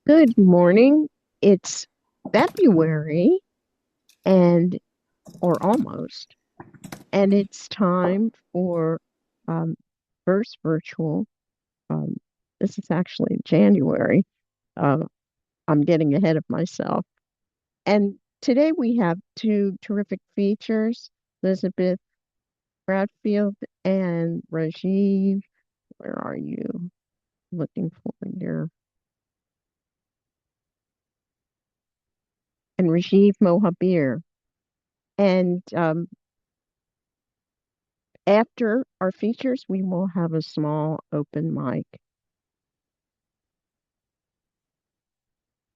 Good morning. It's February and or almost, and it's time for um, first virtual. Um, this is actually January. Uh, I'm getting ahead of myself. And today we have two terrific features, Elizabeth Bradfield and Rajiv. Where are you? Looking for your and Rajiv Mohabir. And after our features, we will have a small open mic.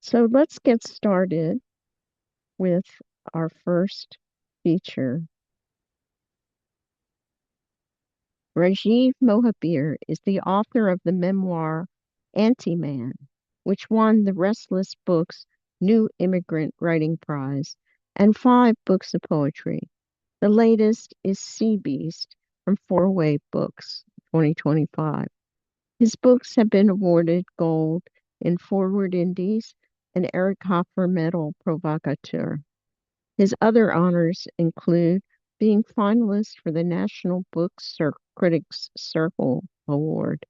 So let's get started with our first feature. Rajiv Mohabir is the author of the memoir Anti-Man, which won the Restless Books New Immigrant Writing Prize, and 5 books of poetry. The latest is Sea Beast from Four Way Books, 2025. His books have been awarded gold in Forward Indies and Eric Hoffer Medal Provocateur. His other honors include being finalist for the National Critics Circle Award,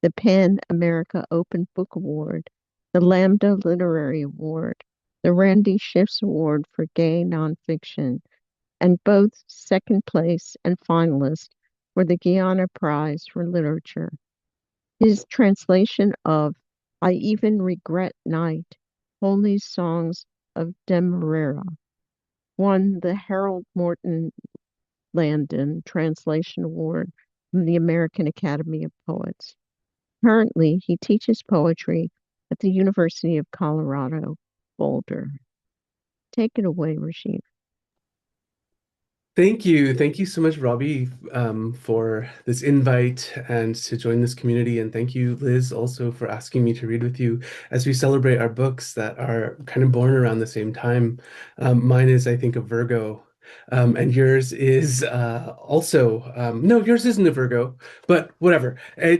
the PEN America Open Book Award, the Lambda Literary Award, the Randy Schiff's Award for Gay Nonfiction, and both second place and finalist for the Guiana Prize for Literature. His translation of I Even Regret Night, Holy Songs of Demerara, won the Harold Morton Landon Translation Award from the American Academy of Poets. Currently, he teaches poetry at the University of Colorado, Boulder. Take it away, Rashid. Thank you. Thank you so much, Robbie, for this invite and to join this community. And thank you, Liz, also for asking me to read with you as we celebrate our books that are kind of born around the same time. Mine is, I think, a Virgo. And yours is also, no, yours isn't a Virgo, but whatever.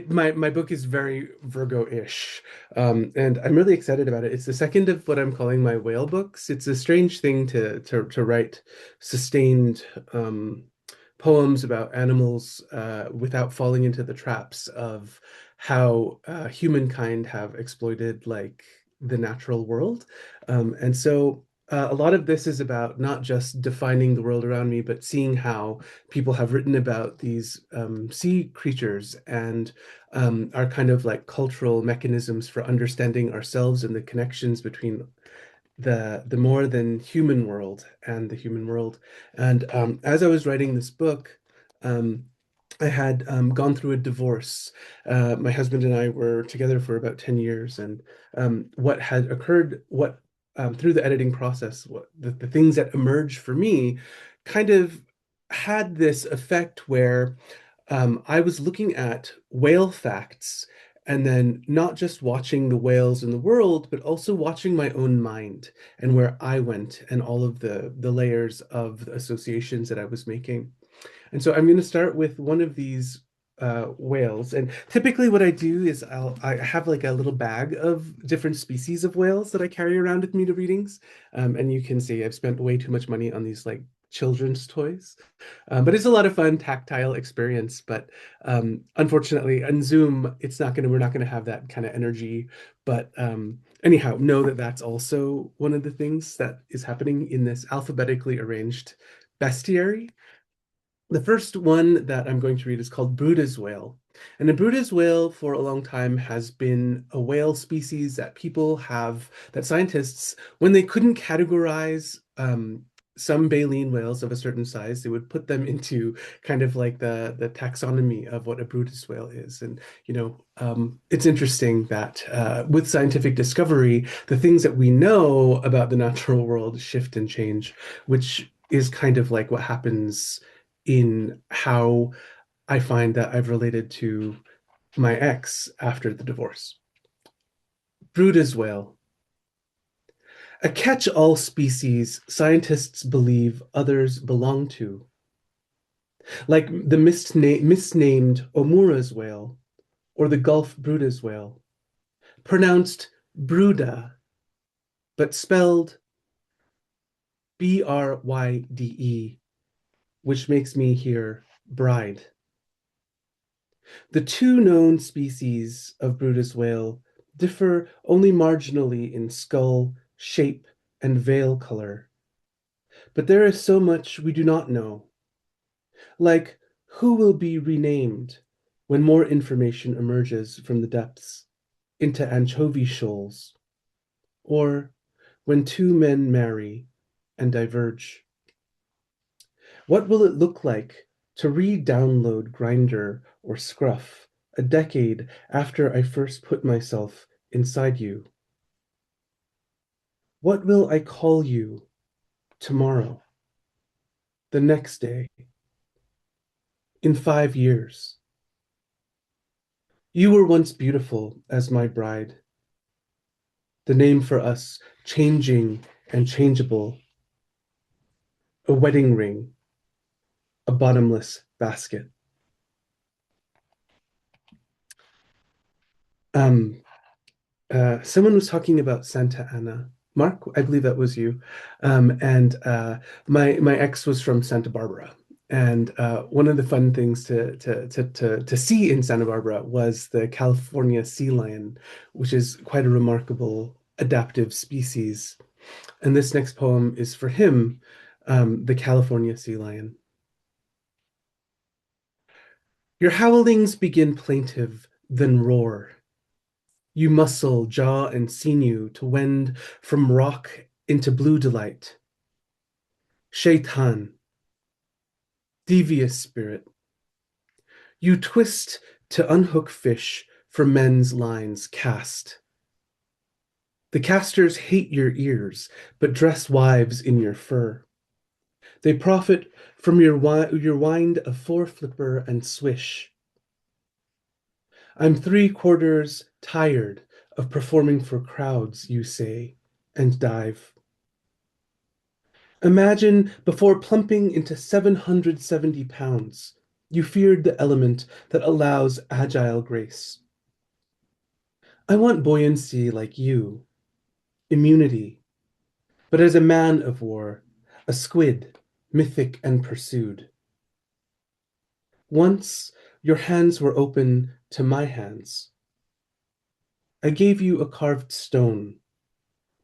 My book is very Virgo-ish. And I'm really excited about it. It's the second of what I'm calling my whale books. It's a strange thing to write sustained um, poems about animals without falling into the traps of how humankind have exploited like the natural world. And so a lot of this is about not just defining the world around me, but seeing how people have written about these sea creatures and our kind of like cultural mechanisms for understanding ourselves and the connections between the more than human world and the human world. And as I was writing this book, um, I had gone through a divorce. My husband and I were together for about 10 years, and what had occurred, what through the editing process, what the things that emerged for me kind of had this effect where I was looking at whale facts and then not just watching the whales in the world, but also watching my own mind and where I went and all of the layers of the associations that I was making. And so I'm going to start with one of these whales. And typically what I do is I have like a little bag of different species of whales that I carry around with me to readings. And you can see I've spent way too much money on these like children's toys. But it's a lot of fun tactile experience. But unfortunately on Zoom, we're not gonna have that kind of energy. But anyhow, know that that's also one of the things that is happening in this alphabetically arranged bestiary. The first one that I'm going to read is called Bruda's whale. And the Bruda's whale for a long time has been a whale species that scientists, when they couldn't categorize some baleen whales of a certain size, they would put them into kind of like the taxonomy of what a Brutus whale is. And, it's interesting that with scientific discovery, the things that we know about the natural world shift and change, which is kind of like what happens in how I find that I've related to my ex after the divorce. Bruda's whale. A catch-all species scientists believe others belong to, like the misnamed Omura's whale or the Gulf Bruda's whale, pronounced Bruda, but spelled Bryde, which makes me hear bride. The two known species of Bruda's whale differ only marginally in skull, shape, and veil color. But there is so much we do not know, like who will be renamed when more information emerges from the depths into anchovy shoals, or when two men marry and diverge. What will it look like to re-download Grindr or Scruff a decade after I first put myself inside you? What will I call you tomorrow, the next day, in 5 years? You were once beautiful as my bride, the name for us changing and changeable, a wedding ring, a bottomless basket. Um, Someone was talking about Santa Ana. Mark, I believe that was you. And my ex was from Santa Barbara. And one of the fun things to see in Santa Barbara was the California sea lion, which is quite a remarkable adaptive species. And this next poem is for him, the California sea lion. Your howlings begin plaintive, then roar. You muscle jaw and sinew to wend from rock into blue delight. Shaitan, devious spirit, you twist to unhook fish from men's lines cast. The casters hate your ears, but dress wives in your fur. They profit from your wind of foreflipper and swish. I'm 3/4 tired of performing for crowds, you say, and dive. Imagine before plumping into 770 pounds, you feared the element that allows agile grace. I want buoyancy like you, immunity, but as a man of war, a squid, mythic and pursued. Once your hands were open to my hands. I gave you a carved stone,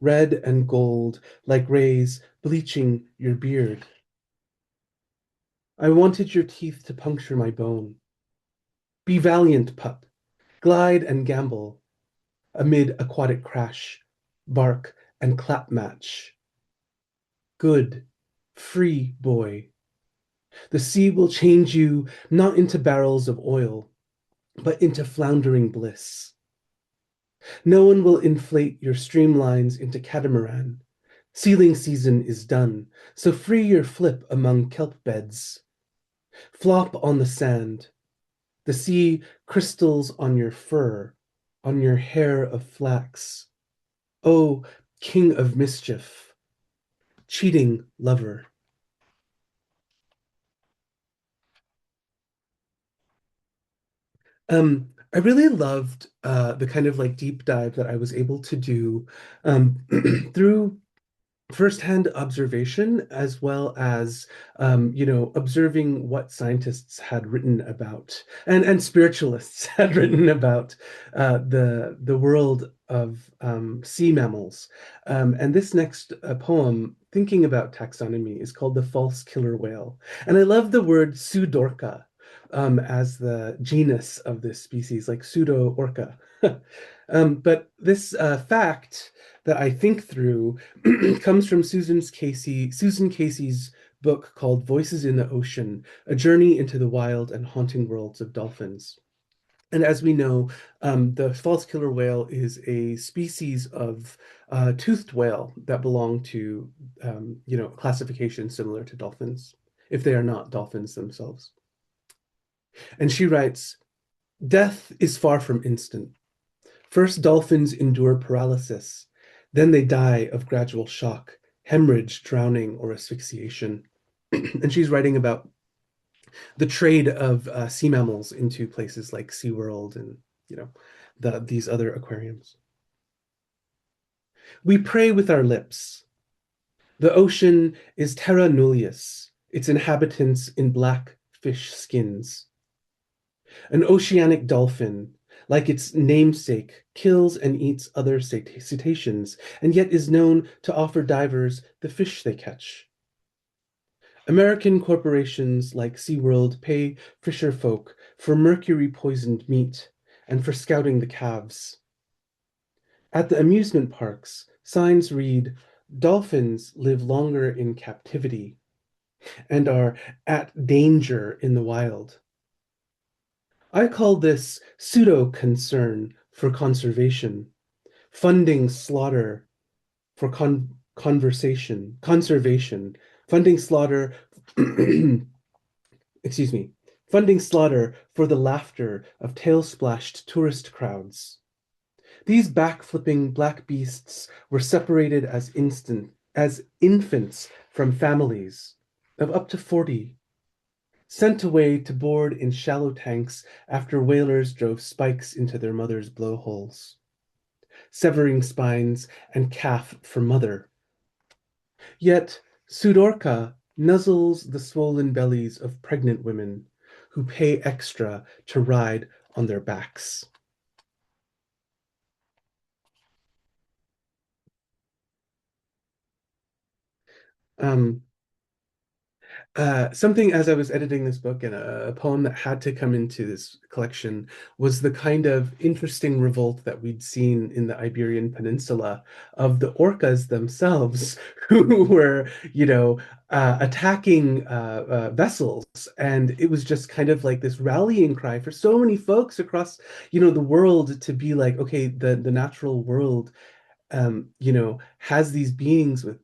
red and gold like rays bleaching your beard. I wanted your teeth to puncture my bone. Be valiant, pup. Glide and gambol amid aquatic crash, bark and clap match. Good, free boy. The sea will change you not into barrels of oil, but into floundering bliss. No one will inflate your streamlines into catamaran. Sealing season is done, so free your flip among kelp beds. Flop on the sand. The sea crystals on your fur, on your hair of flax. Oh, king of mischief, cheating lover. I really loved the kind of like deep dive that I was able to do through firsthand observation as well as observing what scientists had written about and spiritualists had written about the world of sea mammals. And this next poem, thinking about taxonomy, is called The False Killer Whale. And I love the word Pseudorca as the genus of this species, like pseudo orca. But this fact that I think through comes from Susan Casey's book called Voices in the Ocean, A Journey into the Wild and Haunting Worlds of Dolphins. And as we know, the false killer whale is a species of toothed whale that belong to, classification similar to dolphins, if they are not dolphins themselves. And she writes, death is far from instant. First, dolphins endure paralysis. Then they die of gradual shock, hemorrhage, drowning, or asphyxiation. And she's writing about the trade of sea mammals into places like SeaWorld and, these other aquariums. We pray with our lips. The ocean is terra nullius, its inhabitants in black fish skins. An oceanic dolphin, like its namesake, kills and eats other cetaceans, and yet is known to offer divers the fish they catch. American corporations like SeaWorld pay fisher folk for mercury-poisoned meat and for scouting the calves. At the amusement parks, signs read, "Dolphins live longer in captivity and are at danger in the wild." I call this pseudo-concern for conservation, funding slaughter for conservation, funding slaughter, excuse me, funding slaughter for the laughter of tail-splashed tourist crowds. These back-flipping black beasts were separated as infants from families of up to 40, sent away to board in shallow tanks after whalers drove spikes into their mothers' blowholes, severing spines and calf for mother. Yet Sudorka nuzzles the swollen bellies of pregnant women who pay extra to ride on their backs. Um, Something as I was editing this book, and a poem that had to come into this collection was the kind of interesting revolt that we'd seen in the Iberian Peninsula of the orcas themselves, who were, attacking vessels. And it was just kind of like this rallying cry for so many folks across, the world to be like, okay, the natural world, has these beings with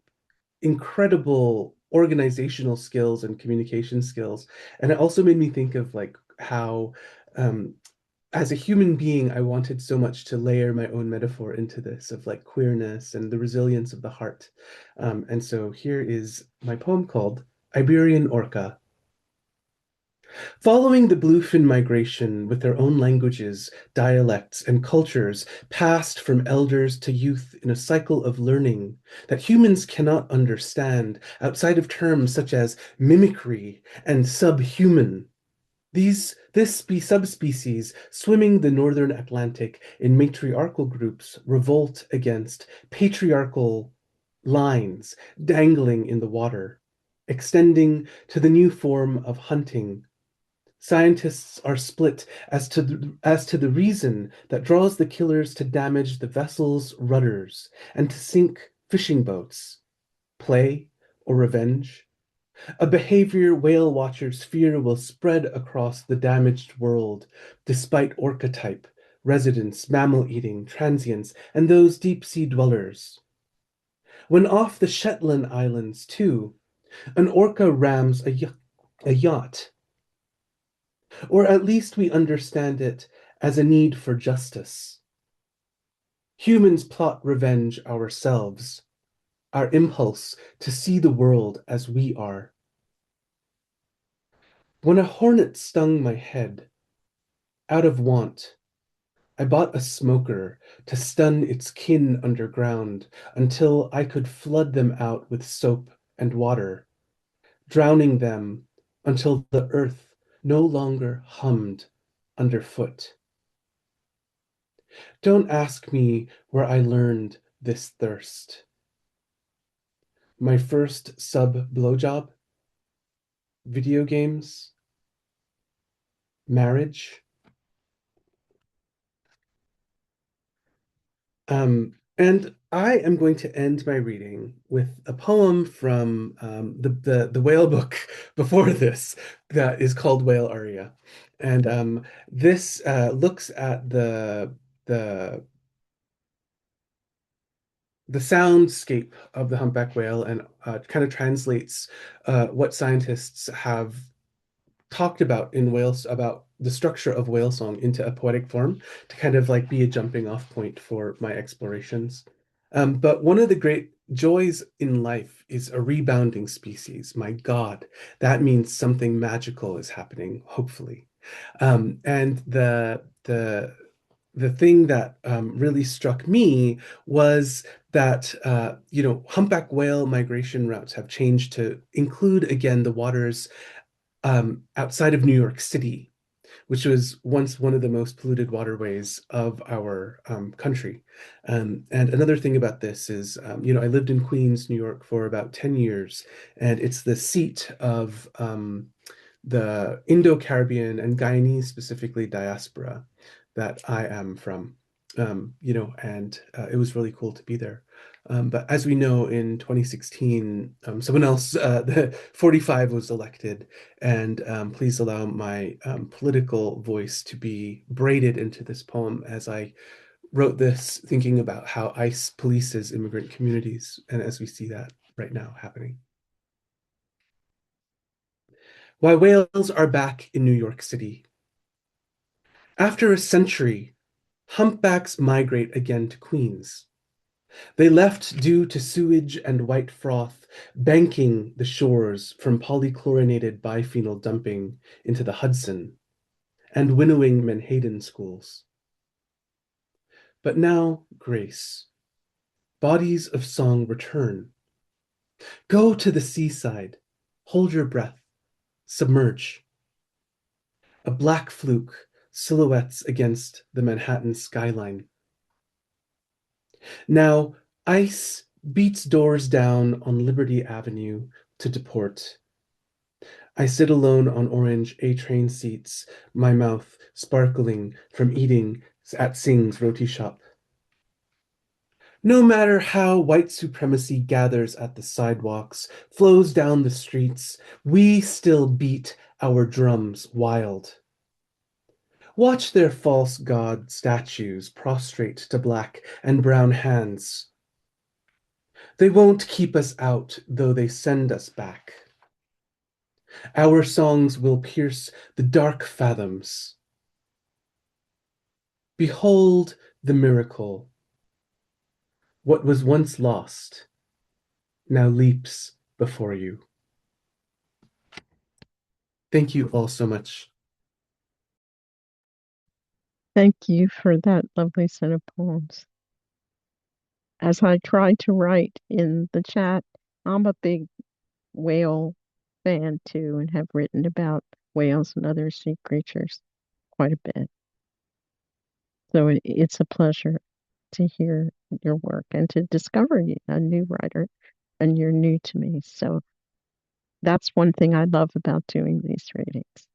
incredible organizational skills and communication skills. And it also made me think of like how as a human being, I wanted so much to layer my own metaphor into this of like queerness and the resilience of the heart. And so here is my poem called Iberian Orca. Following the bluefin migration with their own languages, dialects, and cultures passed from elders to youth in a cycle of learning that humans cannot understand outside of terms such as mimicry and subhuman. This subspecies swimming the northern Atlantic in matriarchal groups revolt against patriarchal lines dangling in the water, extending to the new form of hunting. Scientists are split as to the reason that draws the killers to damage the vessel's rudders and to sink fishing boats. Play or revenge? A behavior whale watchers fear will spread across the damaged world, despite orca-type, residents, mammal-eating, transients, and those deep-sea dwellers. When off the Shetland Islands, too, an orca rams a yacht, or at least we understand it as a need for justice. Humans plot revenge ourselves, our impulse to see the world as we are. When a hornet stung my head, out of want, I bought a smoker to stun its kin underground until I could flood them out with soap and water, drowning them until the earth no longer hummed underfoot. Don't ask me where I learned this thirst. My first sub blowjob, video games, marriage. And I am going to end my reading with a poem from the whale book before this that is called Whale Aria. And this looks at the the soundscape of the humpback whale and kind of translates what scientists have talked about in Wales about the structure of whale song into a poetic form to kind of like be a jumping off point for my explorations. But one of the great joys in life is a rebounding species. My God, that means something magical is happening, hopefully. And the the thing that really struck me was that humpback whale migration routes have changed to include again the waters outside of New York City, which was once one of the most polluted waterways of our country. And another thing about this is, I lived in Queens, New York for about 10 years, and it's the seat of the Indo-Caribbean and Guyanese specifically diaspora that I am from. And it was really cool to be there. But as we know, in 2016, someone else, the 45 was elected, and please allow my political voice to be braided into this poem as I wrote this thinking about how ICE polices immigrant communities, and as we see that right now happening. Why whales are back in New York City. After a century, humpbacks migrate again to Queens. They left due to sewage and white froth banking the shores from polychlorinated biphenyl dumping into the Hudson and winnowing Menhaden schools. But now, grace, bodies of song return. Go to the seaside, hold your breath, submerge. A black fluke silhouettes against the Manhattan skyline. Now, ICE beats doors down on Liberty Avenue to deport. I sit alone on orange A-train seats, my mouth sparkling from eating at Singh's roti shop. No matter how white supremacy gathers at the sidewalks, flows down the streets, we still beat our drums wild. Watch their false god statues prostrate to black and brown hands. They won't keep us out, though they send us back. Our songs will pierce the dark fathoms. Behold the miracle. What was once lost now leaps before you. Thank you all so much. Thank you for that lovely set of poems. As I tried to write in the chat, I'm a big whale fan too and have written about whales and other sea creatures quite a bit. So it's a pleasure to hear your work and to discover a new writer, and you're new to me. So that's one thing I love about doing these readings.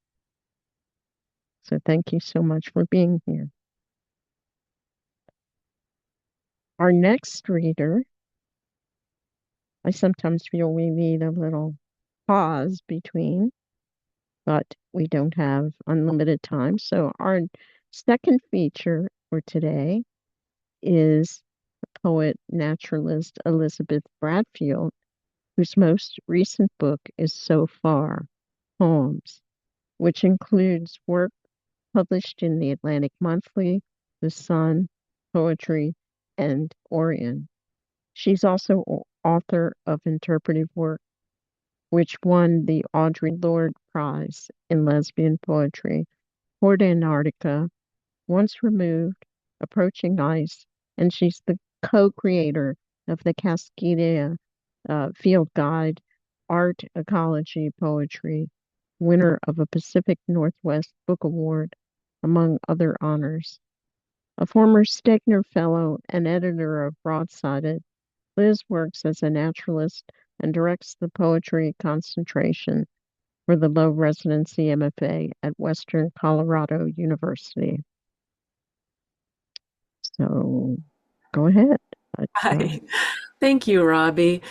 So thank you so much for being here. Our next reader, I sometimes feel we need a little pause between, but we don't have unlimited time. So our second feature for today is poet naturalist Elizabeth Bradfield, whose most recent book is So Far Poems, which includes work published in the Atlantic Monthly, The Sun, Poetry, and Orion. She's also author of interpretive work, which won the Audre Lorde Prize in Lesbian Poetry, Port Antarctica, Once Removed, Approaching Ice, and she's the co-creator of the Cascadia Field Guide, Art, Ecology, Poetry, winner of a Pacific Northwest Book Award, among other honors. A former Stegner Fellow and editor of Broadsided, Liz works as a naturalist and directs the poetry concentration for the low residency MFA at Western Colorado University. So go ahead. Hi. Thank you, Robbi.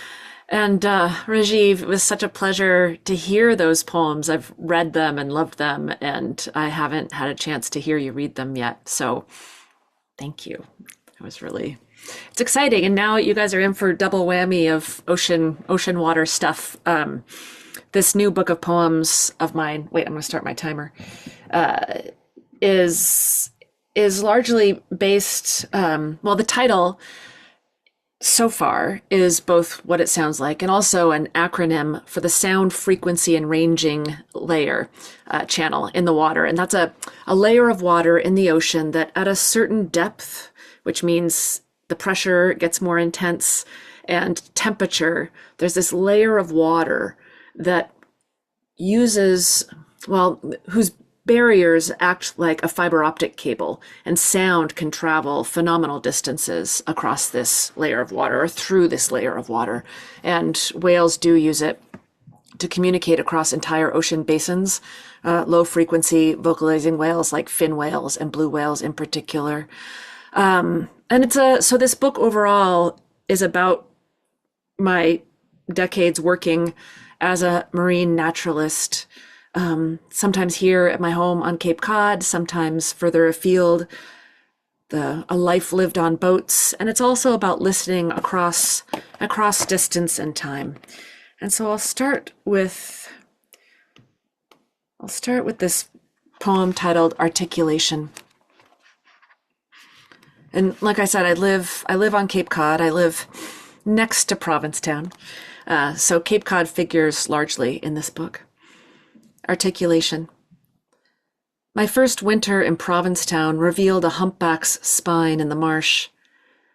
And Rajiv, it was such a pleasure to hear those poems. I've read them and loved them, and I haven't had a chance to hear you read them yet. So thank you. It was really, it's exciting. And now you guys are in for double whammy of ocean water stuff. This new book of poems of mine, wait, I'm going to start my timer, is largely based, well, the title so far is both what it sounds like and also an acronym for the sound frequency and ranging layer channel in the water. And that's a layer of water in the ocean that at a certain depth, which means the pressure gets more intense and temperature, there's this layer of water that uses, well, whose barriers act like a fiber optic cable, and sound can travel phenomenal distances across this layer of water or through this layer of water. And whales do use it to communicate across entire ocean basins, low frequency vocalizing whales like fin whales and blue whales in particular. And so this book overall is about my decades working as a marine naturalist, sometimes here at my home on Cape Cod, sometimes further afield, a life lived on boats. And it's also about listening across distance and time. And so I'll start with this poem titled Articulation. And like I said, I live on Cape Cod. I live next to Provincetown. So Cape Cod figures largely in this book. Articulation. My first winter in Provincetown revealed a humpback's spine in the marsh.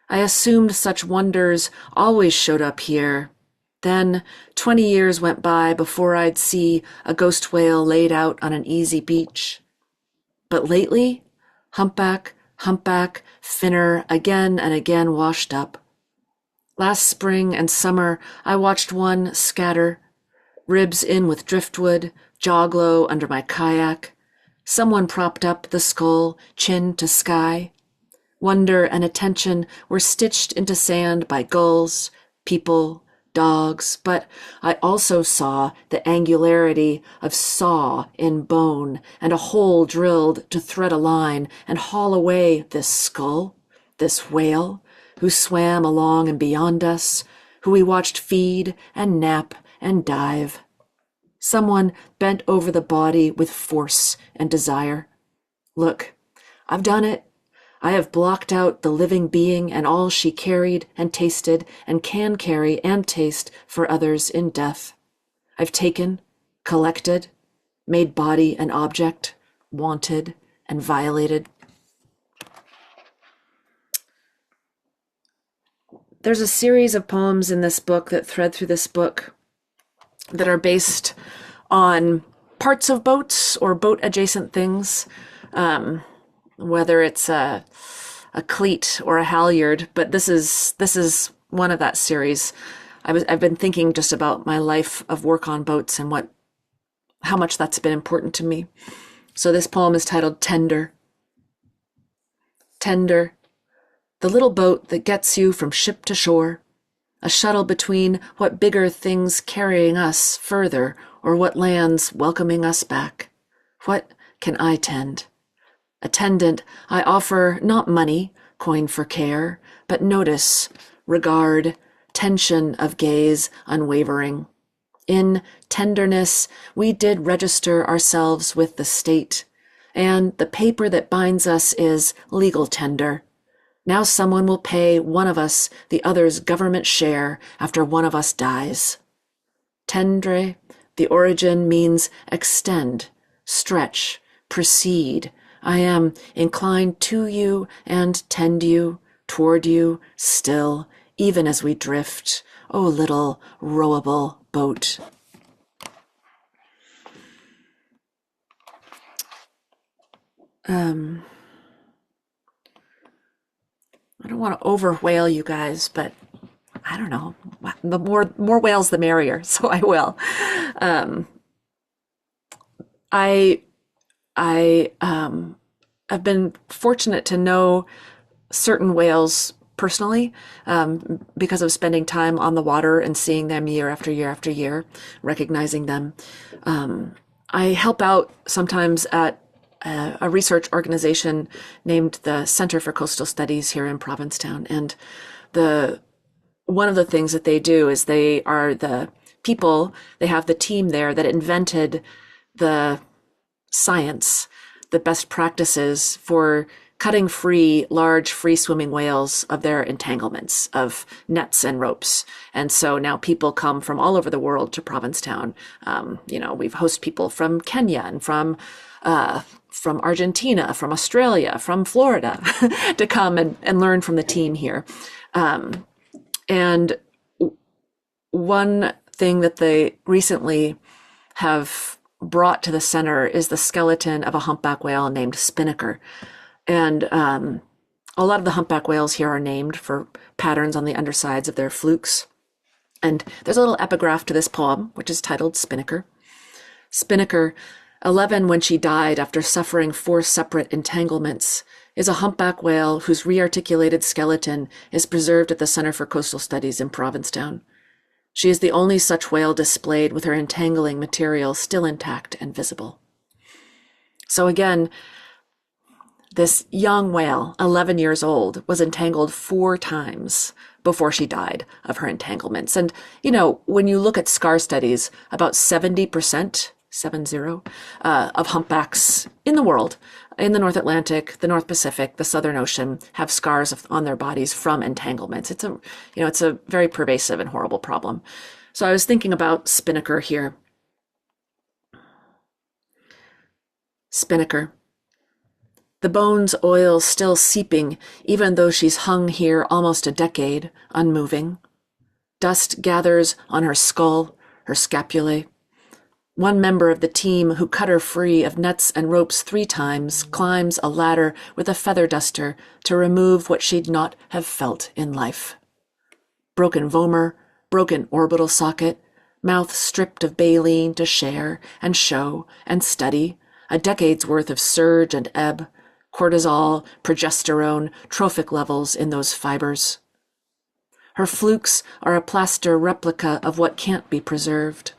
I assumed such wonders always showed up here. Then 20 years went by before I'd see a ghost whale laid out on an easy beach. But lately, humpback, finner again and again washed up. Last spring and summer, I watched one scatter, ribs in with driftwood, jaw glow under my kayak. Someone propped up the skull, chin to sky. Wonder and attention were stitched into sand by gulls, people, dogs, but I also saw the angularity of saw in bone and a hole drilled to thread a line and haul away this skull, this whale, who swam along and beyond us, who we watched feed and nap and dive. Someone bent over the body with force and desire. Look, I've done it. I have blocked out the living being and all she carried and tasted and can carry and taste for others in death. I've taken, collected, made body an object, wanted and violated. There's a series of poems in this book that thread through this book that are based on parts of boats or boat adjacent things, whether it's a cleat or a halyard, but this is one of that series. I've been thinking just about my life of work on boats and how much that's been important to me. So this poem is titled Tender. Tender, the little boat that gets you from ship to shore, a shuttle between what bigger things carrying us further or what lands welcoming us back. What can I tend? Attendant, I offer not money, coin for care, but notice, regard, tension of gaze unwavering. In tenderness, we did register ourselves with the state, and the paper that binds us is legal tender. Now someone will pay one of us the other's government share after one of us dies. Tendre, the origin means extend, stretch, proceed. I am inclined to you and tend you, toward you, still, even as we drift, O little rowable boat. I don't want to overwhale you guys, but I don't know. The more whales, the merrier. So I will. I've been fortunate to know certain whales personally, because of spending time on the water and seeing them year after year after year, recognizing them. I help out sometimes at a research organization named the Center for Coastal Studies here in Provincetown. And one of the things that they do is they have the team there that invented the science, the best practices for cutting free large free-swimming whales of their entanglements of nets and ropes. And so now people come from all over the world to Provincetown. We've hosted people from Kenya and from Argentina, from Australia, from Florida to come and learn from the team here. And one thing that they recently have brought to the center is the skeleton of a humpback whale named Spinnaker. And a lot of the humpback whales here are named for patterns on the undersides of their flukes. And there's a little epigraph to this poem, which is titled Spinnaker. Spinnaker, 11 when she died after suffering 4 separate entanglements, is a humpback whale whose rearticulated skeleton is preserved at the Center for Coastal Studies in Provincetown. She is the only such whale displayed with her entangling material still intact and visible. So again, this young whale, 11 years old, was entangled 4 times before she died of her entanglements. And, when you look at scar studies, about 70%, of humpbacks in the world, in the North Atlantic, the North Pacific, the Southern Ocean, have scars on their bodies from entanglements. It's a very pervasive and horrible problem. So I was thinking about Spinnaker here. Spinnaker. The bones oil still seeping, even though she's hung here almost a decade, unmoving. Dust gathers on her skull, her scapulae. One member of the team who cut her free of nets and ropes 3 times climbs a ladder with a feather duster to remove what she'd not have felt in life. Broken vomer, broken orbital socket, mouth stripped of baleen to share and show and study, a decade's worth of surge and ebb, cortisol, progesterone, trophic levels in those fibers. Her flukes are a plaster replica of what can't be preserved.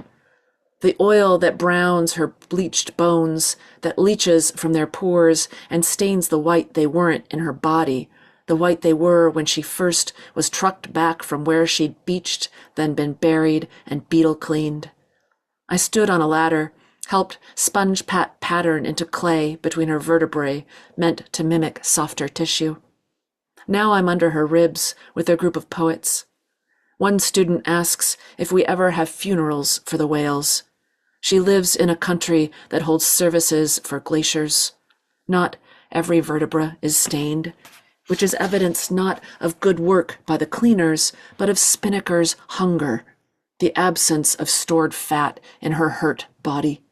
The oil that browns her bleached bones, that leaches from their pores and stains the white they weren't in her body, the white they were when she first was trucked back from where she'd beached, then been buried and beetle cleaned. I stood on a ladder, helped sponge pat pattern into clay between her vertebrae, meant to mimic softer tissue. Now I'm under her ribs with a group of poets. One student asks if we ever have funerals for the whales. She lives in a country that holds services for glaciers. Not every vertebra is stained, which is evidence not of good work by the cleaners, but of Spinnaker's hunger, the absence of stored fat in her hurt body.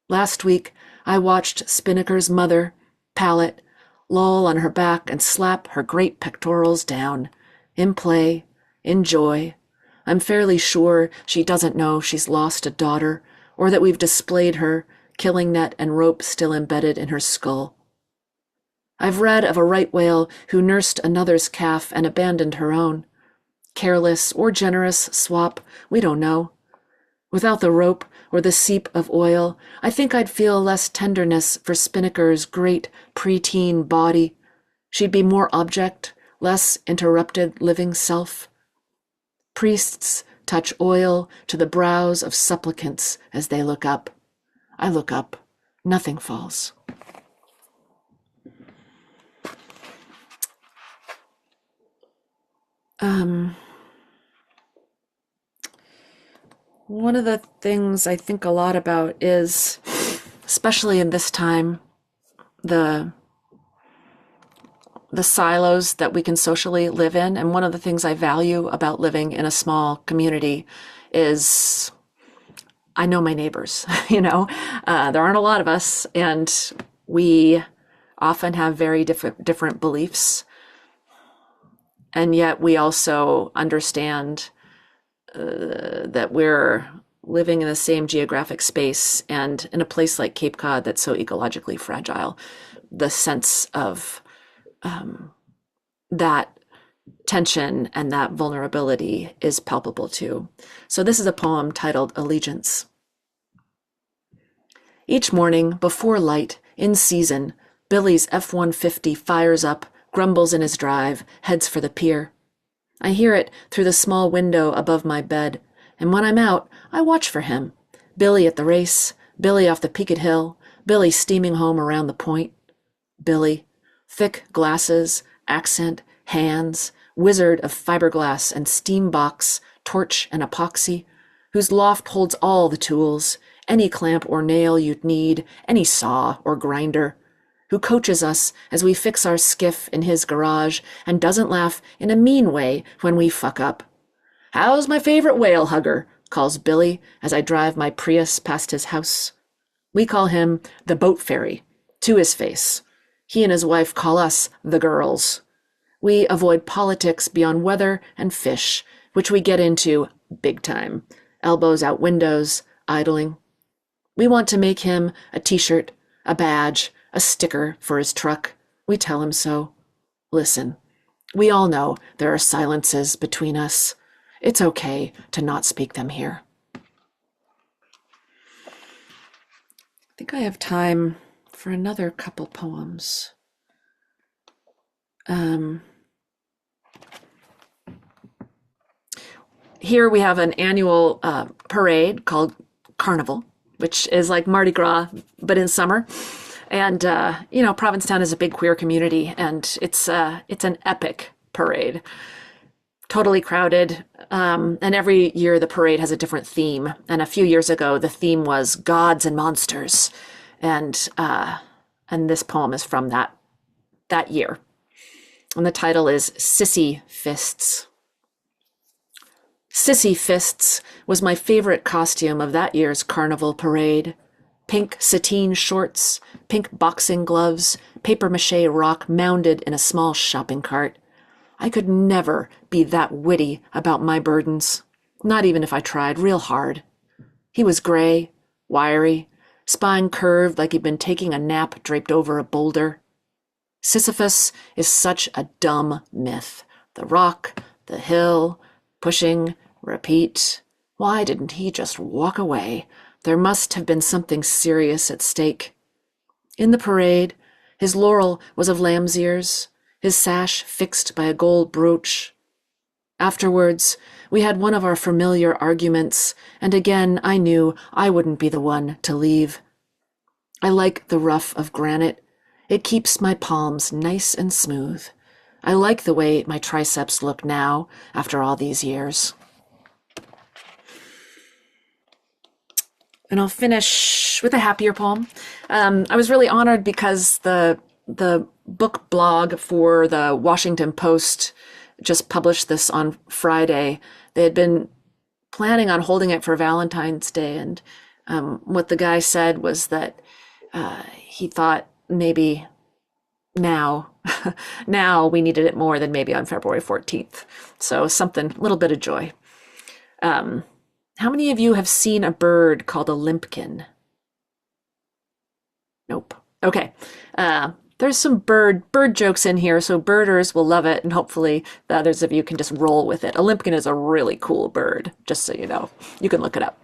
Last week, I watched Spinnaker's mother, Pallet, loll on her back and slap her great pectorals down, in play, in joy. I'm fairly sure she doesn't know she's lost a daughter, or that we've displayed her, killing net and rope still embedded in her skull. I've read of a right whale who nursed another's calf and abandoned her own. Careless or generous swap, we don't know. Without the rope or the seep of oil, I think I'd feel less tenderness for Spinnaker's great preteen body. She'd be more object, less interrupted living self. Priests touch oil to the brows of supplicants as they look up. I look up. Nothing falls. One of the things I think a lot about is, especially in this time, the silos that we can socially live in. And one of the things I value about living in a small community is I know my neighbors. There aren't a lot of us, and we often have very different beliefs. And yet we also understand that we're living in the same geographic space, and in a place like Cape Cod that's so ecologically fragile, the sense of that tension and that vulnerability is palpable too. So this is a poem titled Allegiance. Each morning, before light, in season, Billy's F-150 fires up, grumbles in his drive, heads for the pier. I hear it through the small window above my bed, and when I'm out, I watch for him. Billy at the race, Billy off the Peaked Hill, Billy steaming home around the point. Billy, Thick glasses, accent, hands, wizard of fiberglass and steam box, torch and epoxy, whose loft holds all the tools, any clamp or nail you'd need, any saw or grinder, who coaches us as we fix our skiff in his garage and doesn't laugh in a mean way when we fuck up. "How's my favorite whale hugger?" calls Billy as I drive my Prius past his house. We call him the boat fairy, to his face. He and his wife call us the girls. We avoid politics beyond weather and fish, which we get into big time, elbows out windows, idling. We want to make him a t-shirt, a badge, a sticker for his truck. We tell him so. Listen, we all know there are silences between us. It's okay to not speak them here. I think I have time for another couple poems. Here we have an annual parade called Carnival, which is like Mardi Gras, but in summer. And, Provincetown is a big queer community, and it's an epic parade. Totally crowded. And every year the parade has a different theme. And a few years ago, the theme was gods and monsters. And this poem is from that year. And the title is Sissy Fists. Sissy Fists was my favorite costume of that year's carnival parade. Pink sateen shorts, pink boxing gloves, papier-mâché rock mounded in a small shopping cart. I could never be that witty about my burdens, not even if I tried real hard. He was gray, wiry, spine curved like he'd been taking a nap draped over a boulder. Sisyphus is such a dumb myth. The rock, the hill, pushing, repeat. Why didn't he just walk away? There must have been something serious at stake. In the parade, his laurel was of lamb's ears, his sash fixed by a gold brooch. Afterwards, we had one of our familiar arguments, and again I knew I wouldn't be the one to leave. I like the rough of granite. It keeps my palms nice and smooth. I like the way my triceps look now, after all these years. And I'll finish with a happier poem. I was really honored because the book blog for the Washington Post just published this on Friday. They had been planning on holding it for Valentine's Day, and what the guy said was that he thought maybe now we needed it more than maybe on February 14th. So something, a little bit of joy. How many of you have seen a bird called a limpkin? Nope. Okay. There's some bird jokes in here, so birders will love it, and hopefully the others of you can just roll with it. A limpkin is a really cool bird, just so you know. You can look it up.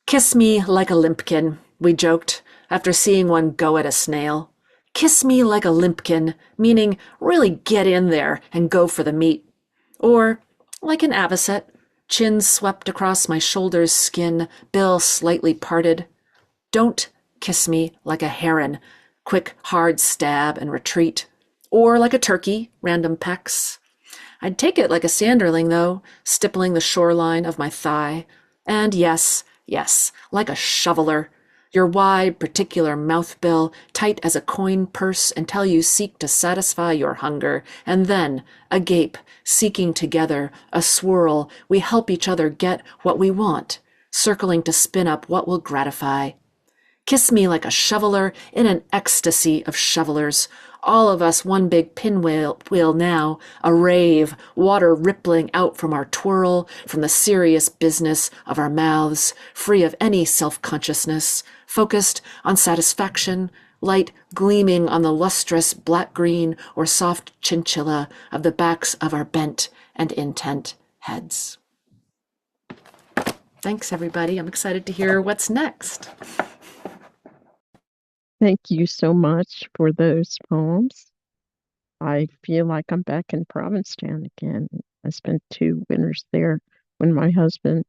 Kiss me like a limpkin, we joked, after seeing one go at a snail. Kiss me like a limpkin, meaning really get in there and go for the meat. Or like an avocet, chin swept across my shoulder's skin, bill slightly parted. Don't kiss me like a heron, quick, hard stab and retreat. Or like a turkey, random pecks. I'd take it like a sanderling, though, stippling the shoreline of my thigh. And yes, like a shoveler. Your wide, particular mouth-bill, tight as a coin purse until you seek to satisfy your hunger, and then, agape, seeking together, a swirl, we help each other get what we want, circling to spin up what will gratify. Kiss me like a shoveler in an ecstasy of shovelers, all of us one big pinwheel now, a rave, water rippling out from our twirl, from the serious business of our mouths, free of any self-consciousness, focused on satisfaction, light gleaming on the lustrous black-green or soft chinchilla of the backs of our bent and intent heads. Thanks, everybody. I'm excited to hear what's next. Thank you so much for those poems. I feel like I'm back in Provincetown again. I spent 2 winters there when my husband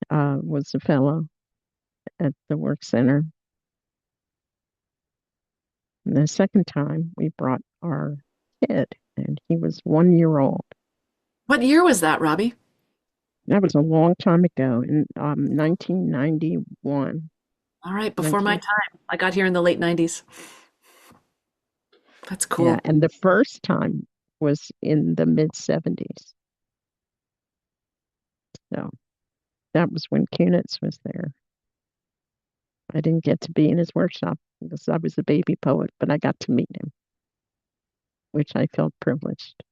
was a fellow at the work center. And the second time, we brought our kid, and he was 1 year old. What year was that, Robbi? That was a long time ago, in 1991. All right, before my 19, time. I got here in the late 90s. That's yeah, cool. and the first time was in the mid 70s. So that was when Kunitz was there. I didn't get to be in his workshop because I was a baby poet, but I got to meet him, which I felt privileged.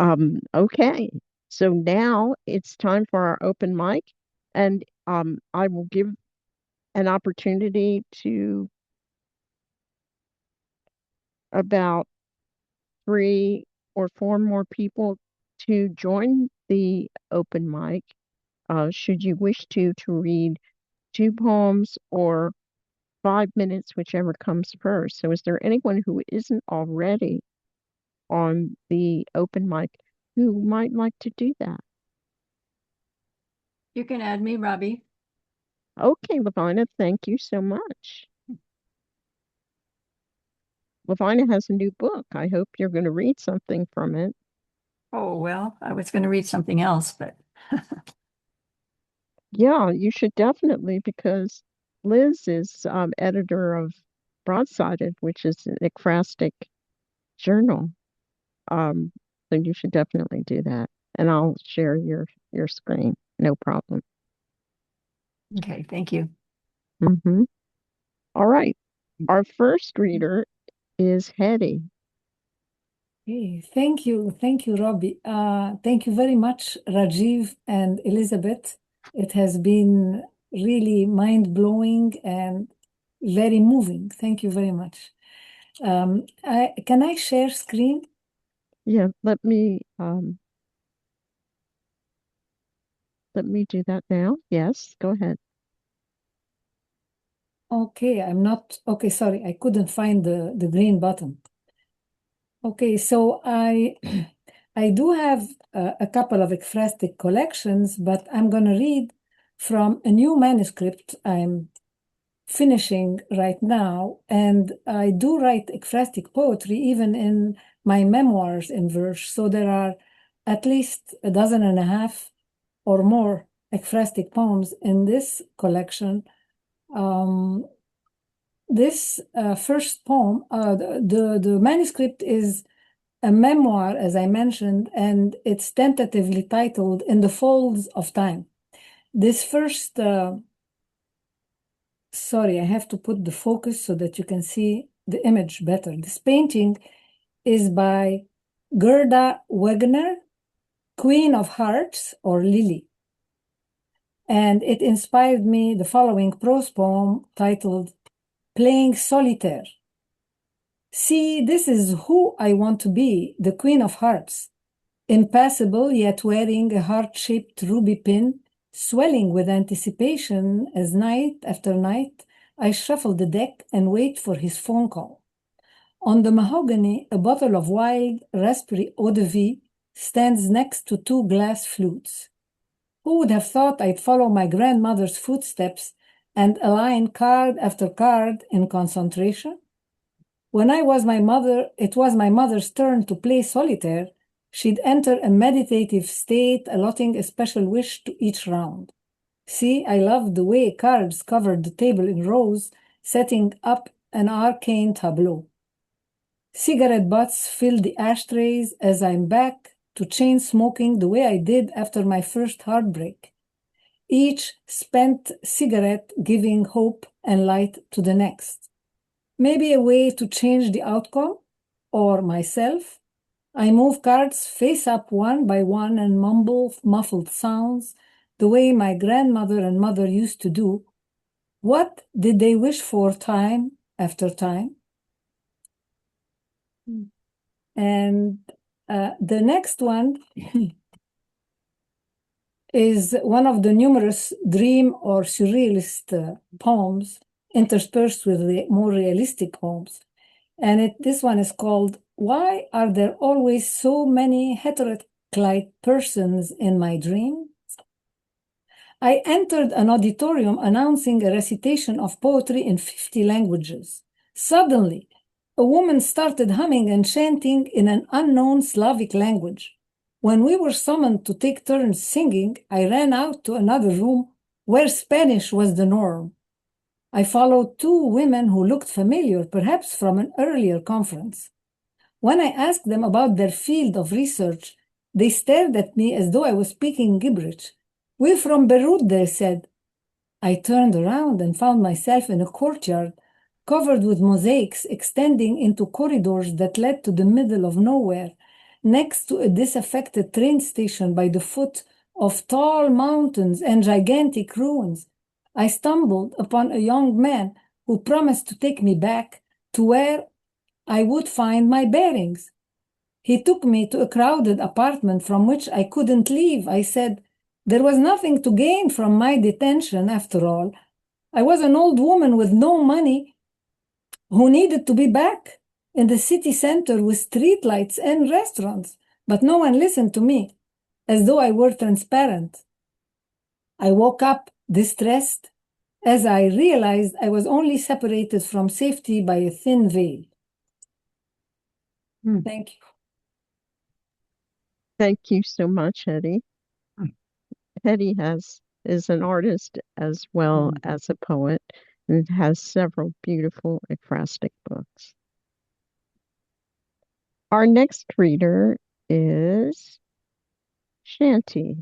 Okay, so now it's time for our open mic, and I will give an opportunity to about 3 or 4 more people to join the open mic, should you wish to read 2 poems or 5 minutes, whichever comes first. So, is there anyone who isn't already on the open mic who might like to do that? You can add me, Robbi. Okay, Lavina, thank you so much. Lavina has a new book. I hope you're going to read something from it. Oh, well, I was going to read something else, but Yeah, you should definitely, because Liz is editor of Broadsided, which is an ekphrastic journal. Um, so you should definitely do that. And I'll share your screen. No problem. okay, thank you. Mm-hmm. All right. Our first reader is Hedy. Hey, thank you. Thank you, Robbi. Thank you very much, Rajiv and Elizabeth. It has been really mind-blowing and very moving. Thank you very much. Can I share screen? Yeah, let me do that now. Yes, go ahead. Okay, okay, sorry, I couldn't find the green button. Okay, so I I do have a couple of ekphrastic collections, but I'm going to read from a new manuscript I'm finishing right now, and I do write ekphrastic poetry even in my memoirs in verse. So there are at least a dozen and a half or more ekphrastic poems in this collection. This first poem, the manuscript is a memoir, as I mentioned, and it's tentatively titled In the Folds of Time. This first, sorry, I have to put the focus so that you can see the image better. This painting is by Gerda Wegener, Queen of Hearts, or Lily. And it inspired me the following prose poem titled Playing Solitaire. See, this is who I want to be, the Queen of Hearts, impassible yet wearing a heart-shaped ruby pin, swelling with anticipation as night after night I shuffle the deck and wait for his phone call. On the mahogany, a bottle of wild raspberry eau de vie stands next to 2 glass flutes. Who would have thought I'd follow my grandmother's footsteps and align card after card in concentration? When it was my mother's turn to play solitaire, she'd enter a meditative state, allotting a special wish to each round. See, I loved the way cards covered the table in rows, setting up an arcane tableau. Cigarette butts fill the ashtrays as I'm back to chain smoking the way I did after my first heartbreak. Each spent cigarette giving hope and light to the next. Maybe a way to change the outcome, or myself. I move cards face up one by one and mumble muffled sounds the way my grandmother and mother used to do. What did they wish for time after time? And the next one is one of the numerous dream or surrealist poems interspersed with the more realistic poems. And this one is called Why Are There Always So Many Heteroclite Persons in My Dream? I entered an auditorium announcing a recitation of poetry in 50 languages. Suddenly, A woman started humming and chanting in an unknown Slavic language. When we were summoned to take turns singing, I ran out to another room where Spanish was the norm. I followed two women who looked familiar, perhaps from an earlier conference. When I asked them about their field of research, they stared at me as though I was speaking gibberish. We're from Beirut, they said. I turned around and found myself in a courtyard covered with mosaics extending into corridors that led to the middle of nowhere, next to a disaffected train station by the foot of tall mountains and gigantic ruins. I stumbled upon a young man who promised to take me back to where I would find my bearings. He took me to a crowded apartment from which I couldn't leave. I said, there was nothing to gain from my detention after all. I was an old woman with no money who needed to be back in the city center with streetlights and restaurants, but no one listened to me, as though I were transparent. I woke up distressed as I realized I was only separated from safety by a thin veil. Thank you. Thank you so much, Hedy. Hedy is an artist as well as a poet and has several beautiful ekphrastic books. Our next reader is Shanti.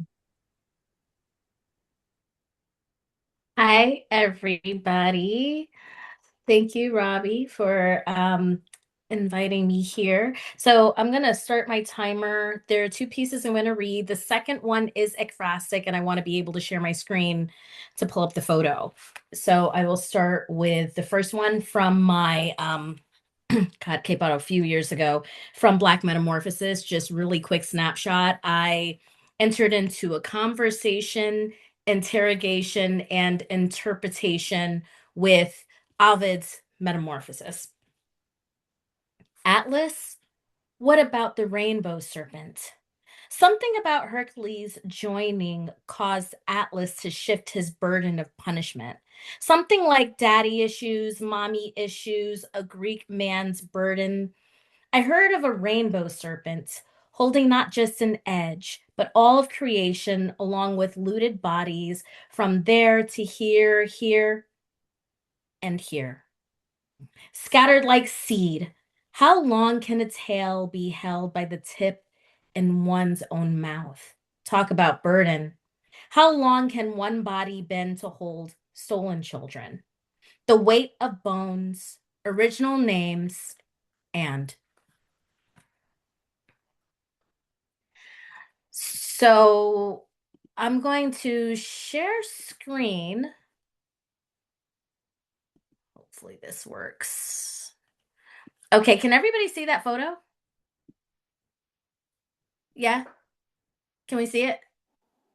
Hi, everybody. Thank you, Robbi, for inviting me here. So I'm going to start my timer. There are two pieces I'm going to read. The second one is ekphrastic, and I want to be able to share my screen to pull up the photo. So I will start with the first one from my God, came out a few years ago from Black Metamorphosis. Just really quick snapshot. I entered into a conversation, interrogation, and interpretation with Ovid's Metamorphosis. Atlas, what about the rainbow serpent? Something about Hercules joining caused Atlas to shift his burden of punishment. Something like daddy issues, mommy issues, a Greek man's burden. I heard of a rainbow serpent holding not just an edge, but all of creation along with looted bodies from there to here, here, and here. Scattered like seed, how long can a tail be held by the tip in one's own mouth? Talk about burden. How long can one body bend to hold stolen children? The weight of bones, original names, and. So I'm going to share screen. Hopefully this works. Okay, can everybody see that photo? Yeah? Can we see it?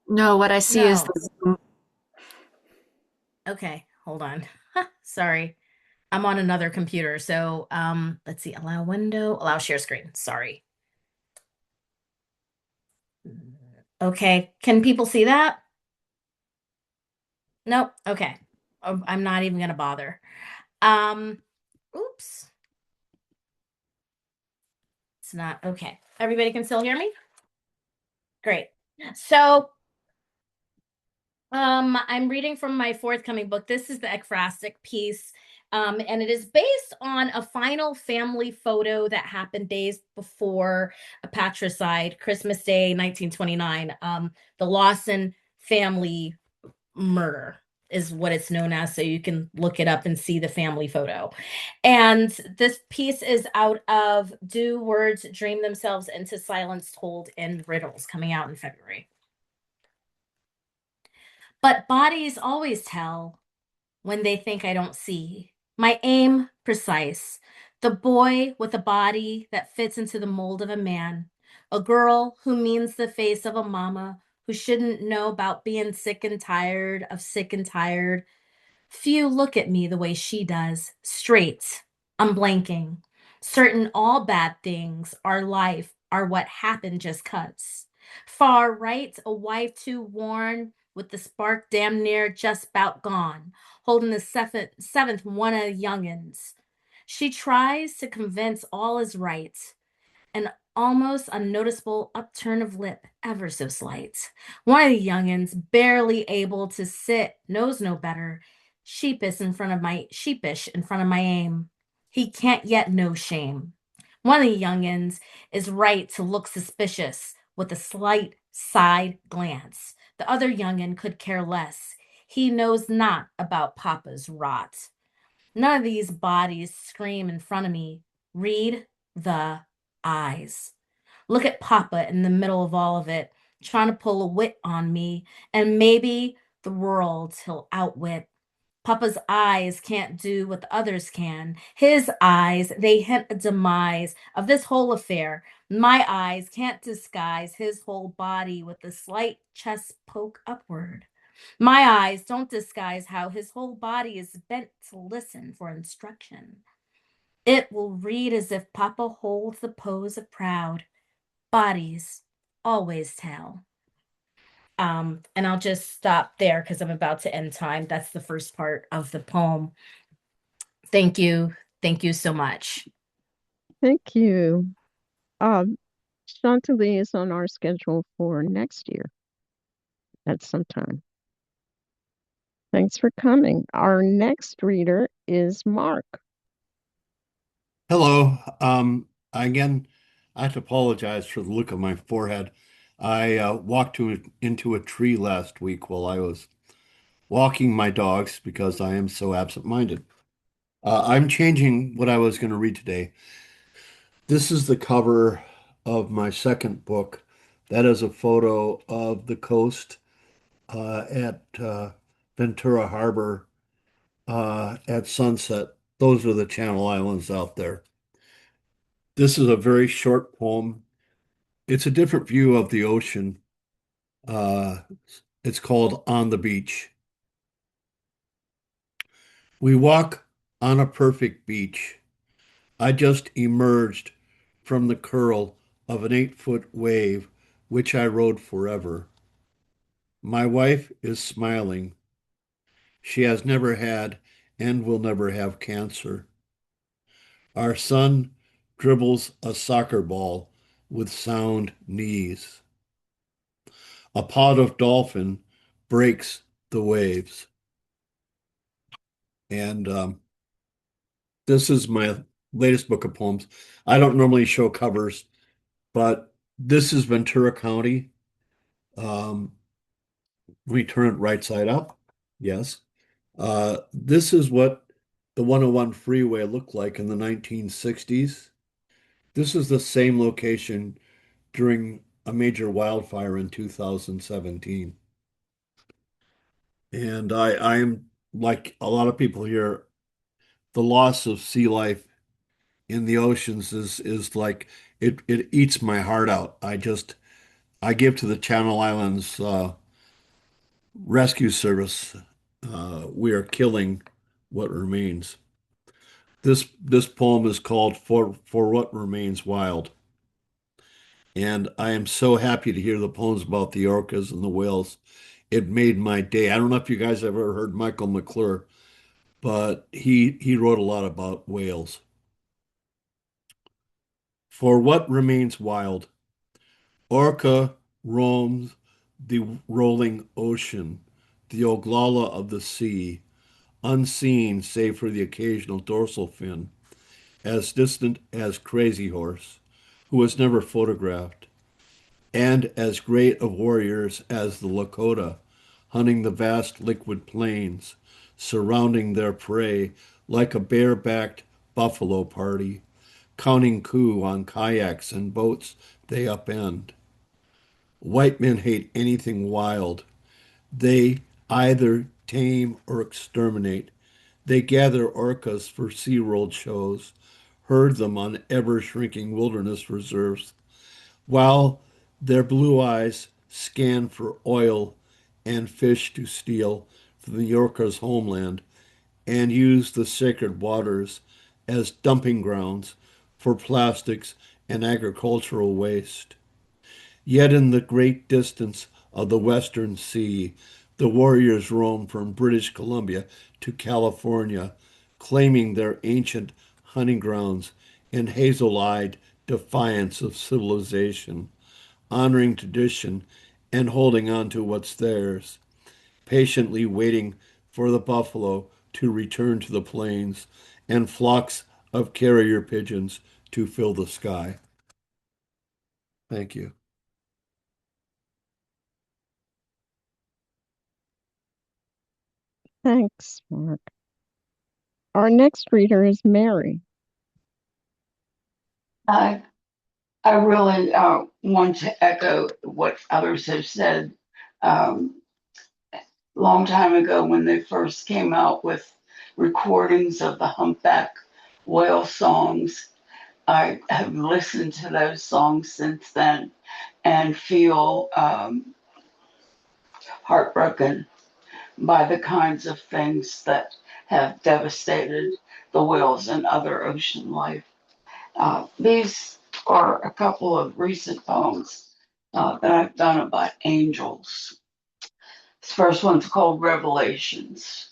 No, what I see is the Okay, hold on. Sorry. I'm on another computer. So let's see. Allow window, allow share screen. Sorry. Okay, can people see that? Nope. Okay. I'm not even gonna bother. Oops. It's not okay. Everybody can still hear me? Great. So I'm reading from my forthcoming book. This is the ekphrastic piece. And it is based on a final family photo that happened days before a patricide, Christmas Day, 1929. The Lawson family murder is what it's known as. So you can look it up and see the family photo. And this piece is out of Do Words Dream Themselves into Silence Told in Riddles, coming out in February. But bodies always tell when they think I don't see. My aim precise. The boy with a body that fits into the mold of a man. A girl who means the face of a mama who shouldn't know about being sick and tired of sick and tired. Few look at me the way she does. Straight. I'm blanking. Certain all bad things are life, are what happened just cuts. Far right, a wife too worn, with the spark damn near just about gone, holding the seventh one of the youngins. She tries to convince all is right, an almost unnoticeable upturn of lip, ever so slight. One of the young'uns, barely able to sit, knows no better, sheepish in front of my aim. He can't yet know shame. One of the young'uns is right to look suspicious with a slight side glance. The other young'un could care less. He knows not about Papa's rot. None of these bodies scream in front of me. Read the eyes. Look at Papa in the middle of all of it, trying to pull a wit on me, and maybe the world he'll outwit. Papa's eyes can't do what the others can. His eyes, they hint a demise of this whole affair. My eyes can't disguise his whole body with a slight chest poke upward. My eyes don't disguise how his whole body is bent to listen for instruction. It will read as if Papa holds the pose of proud. Bodies always tell. And I'll just stop there because I'm about to end time. That's the first part of the poem. Thank you. Thank you so much. Thank you. Shanta Lee is on our schedule for next year at some time. Thanks for coming. Our next reader is Marc. Hello. Again, I have to apologize for the look of my forehead. I walked into a tree last week while I was walking my dogs because I am so absent-minded. I'm changing what I was going to read today. This is the cover of my second book. That is a photo of the coast at Ventura Harbor at sunset. Those are the Channel Islands out there. This is a very short poem. It's a different view of the ocean. Uh, it's called On the Beach. We walk on a perfect beach. I just emerged from the curl of an 8-foot wave, which I rode forever. My wife is smiling. She has never had and will never have cancer. Our son dribbles a soccer ball with sound knees. A pod of dolphin breaks the waves. And this is my latest book of poems. I don't normally show covers, but this is Ventura County. Um, we turn it right side up. Yes. This is what the 101 freeway looked like in the 1960s. This is the same location during a major wildfire in 2017. And I'm like a lot of people here, the loss of sea life in the oceans is like it eats my heart out. I give to the Channel Islands Rescue Service. We are killing what remains. This poem is called For What Remains Wild. And I am so happy to hear the poems about the orcas and the whales. It made my day. I don't know if you guys have ever heard Michael McClure, but he wrote a lot about whales. For what remains wild, orca roams the rolling ocean, the Oglala of the sea, unseen save for the occasional dorsal fin, as distant as Crazy Horse, who was never photographed, and as great of warriors as the Lakota, hunting the vast liquid plains, surrounding their prey like a bare-backed buffalo party, counting coup on kayaks and boats they upend. White men hate anything wild. They either tame or exterminate. They gather orcas for SeaWorld shows, herd them on ever-shrinking wilderness reserves, while their blue eyes scan for oil and fish to steal from the orca's homeland and use the sacred waters as dumping grounds for plastics and agricultural waste. Yet in the great distance of the Western Sea, the warriors roam from British Columbia to California, claiming their ancient hunting grounds in hazel-eyed defiance of civilization, honoring tradition and holding on to what's theirs, patiently waiting for the buffalo to return to the plains and flocks of carrier pigeons to fill the sky. Thank you. Thanks, Mark. Our next reader is Mary. I really want to echo what others have said. Long time ago, when they first came out with recordings of the humpback whale songs, I have listened to those songs since then and feel heartbroken by the kinds of things that have devastated the whales and other ocean life. These are a couple of recent poems that I've done about angels. This first one's called Revelations.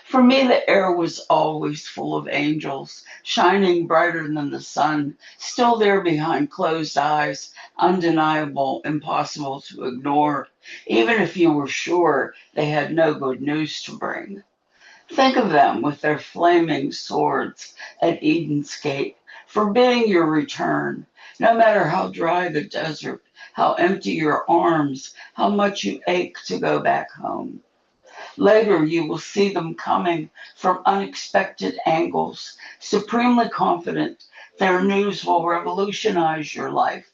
For me, the air was always full of angels, shining brighter than the sun, still there behind closed eyes, undeniable, impossible to ignore, even if you were sure they had no good news to bring. Think of them with their flaming swords at Eden's gate, forbidding your return, no matter how dry the desert, how empty your arms, how much you ache to go back home. Later, you will see them coming from unexpected angles, supremely confident their news will revolutionize your life,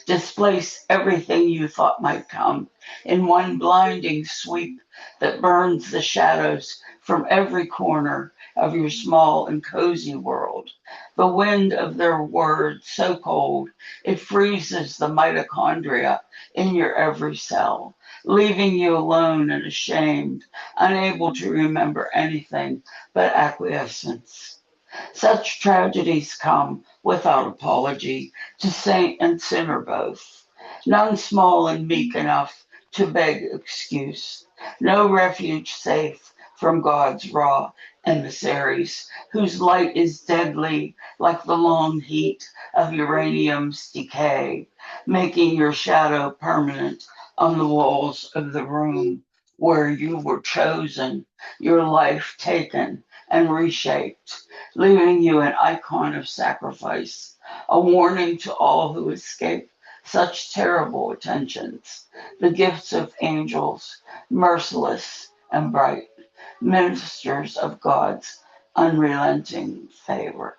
displace everything you thought might come in one blinding sweep that burns the shadows from every corner of your small and cozy world. The wind of their words so cold it freezes the mitochondria in your every cell, leaving you alone and ashamed, unable to remember anything but acquiescence. Such tragedies come without apology to saint and sinner both. None small and meek enough to beg excuse. No refuge safe from God's raw emissaries, whose light is deadly like the long heat of uranium's decay, making your shadow permanent on the walls of the room where you were chosen, your life taken and reshaped, leaving you an icon of sacrifice, a warning to all who escape such terrible attentions, the gifts of angels, merciless and bright, ministers of God's unrelenting favor.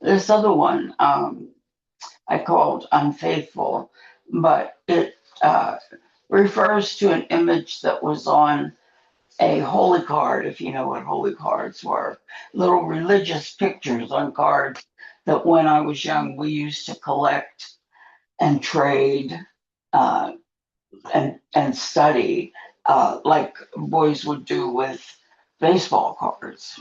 This other one I called Unfaithful, but it refers to an image that was on a holy card, if you know what holy cards were, little religious pictures on cards that when I was young we used to collect and trade uh, and study like boys would do with baseball cards.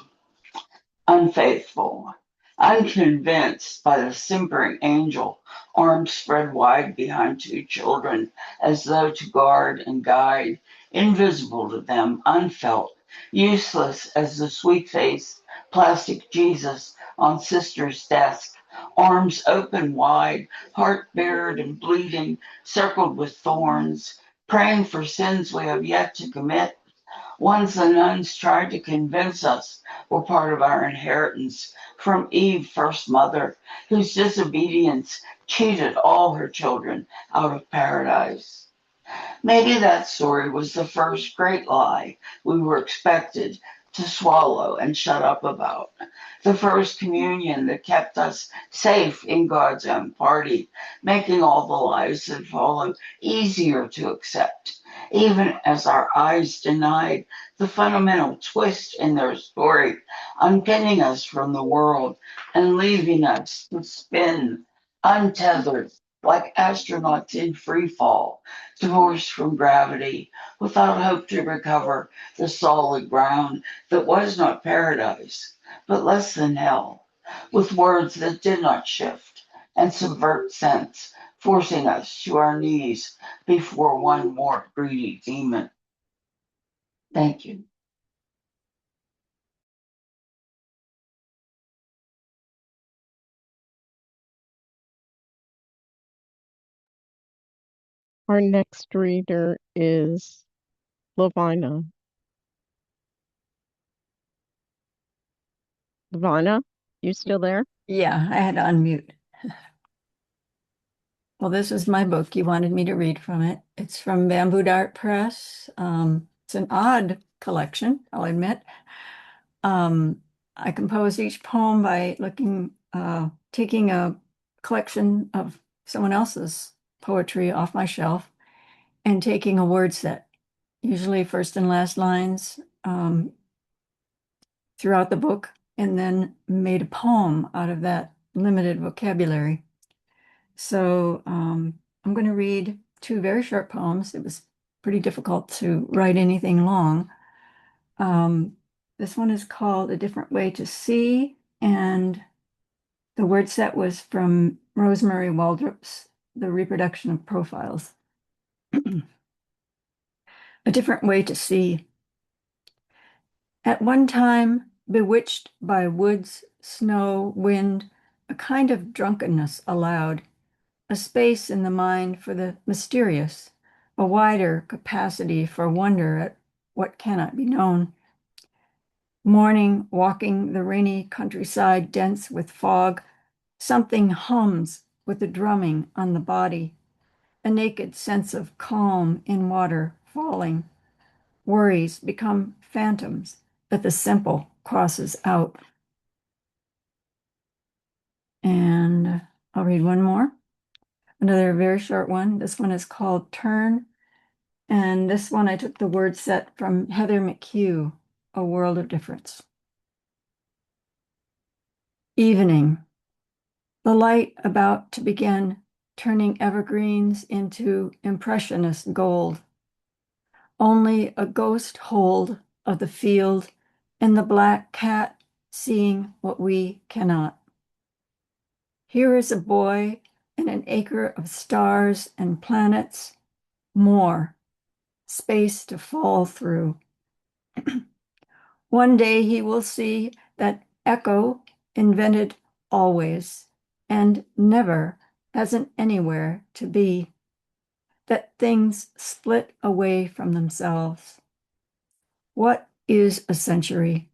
Unfaithful, unconvinced by the simpering angel, arms spread wide behind two children, as though to guard and guide, invisible to them, unfelt, useless as the sweet faced plastic Jesus on sister's desk, arms open wide, heart bared and bleeding, circled with thorns, praying for sins we have yet to commit, ones the nuns tried to convince us were part of our inheritance from Eve, first mother, whose disobedience cheated all her children out of paradise. Maybe that story was the first great lie we were expected to swallow and shut up about. The first communion that kept us safe in God's own party, making all the lies that followed easier to accept, even as our eyes denied the fundamental twist in their story, unpinning us from the world and leaving us to spin untethered like astronauts in free fall, divorced from gravity, without hope to recover the solid ground that was not paradise, but less than hell, with words that did not shift and subvert sense, forcing us to our knees before one more greedy demon. Thank you. Our next reader is Lavina. Lavina, you still there? Yeah, I had to unmute. Well, this is my book. You wanted me to read from it. It's from Bamboo Dart Press. It's an odd collection, I'll admit. I composed each poem by taking a collection of someone else's poetry off my shelf and taking a word set, usually first and last lines, throughout the book, and then made a poem out of that limited vocabulary. So I'm going to read two very short poems. It was pretty difficult to write anything long. This one is called A Different Way to See, and the word set was from Rosemary Waldrop's The Reproduction of Profiles. A Different Way to See. At one time, bewitched by woods, snow, wind, a kind of drunkenness allowed, a space in the mind for the mysterious, a wider capacity for wonder at what cannot be known. Morning, walking the rainy countryside dense with fog, something hums with the drumming on the body, a naked sense of calm in water falling. Worries become phantoms that the simple crosses out. And I'll read one more. Another very short one. This one is called Turn. And this one I took the word set from Heather McHugh, A World of Difference. Evening. The light about to begin turning evergreens into impressionist gold. Only a ghost hold of the field and the black cat seeing what we cannot. Here is a boy and an acre of stars and planets, more space to fall through. One day he will see that echo invented always and never hasn't anywhere to be, that things split away from themselves. What is a century?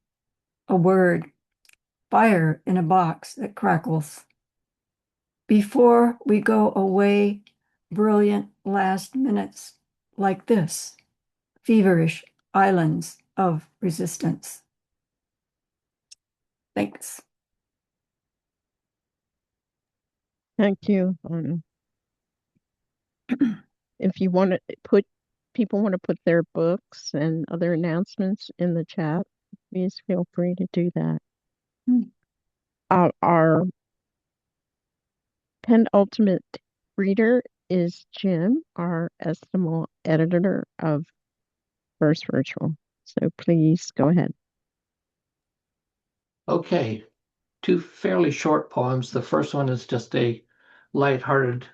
A word, fire in a box that crackles. Before we go away, brilliant last minutes like this, feverish islands of resistance. Thanks. Thank you. If you want to people want to put their books and other announcements in the chat, please feel free to do that. Our penultimate reader is Jim, our estimable editor of Verse Virtual. So please go ahead. Okay, two fairly short poems. The first one is just a lighthearted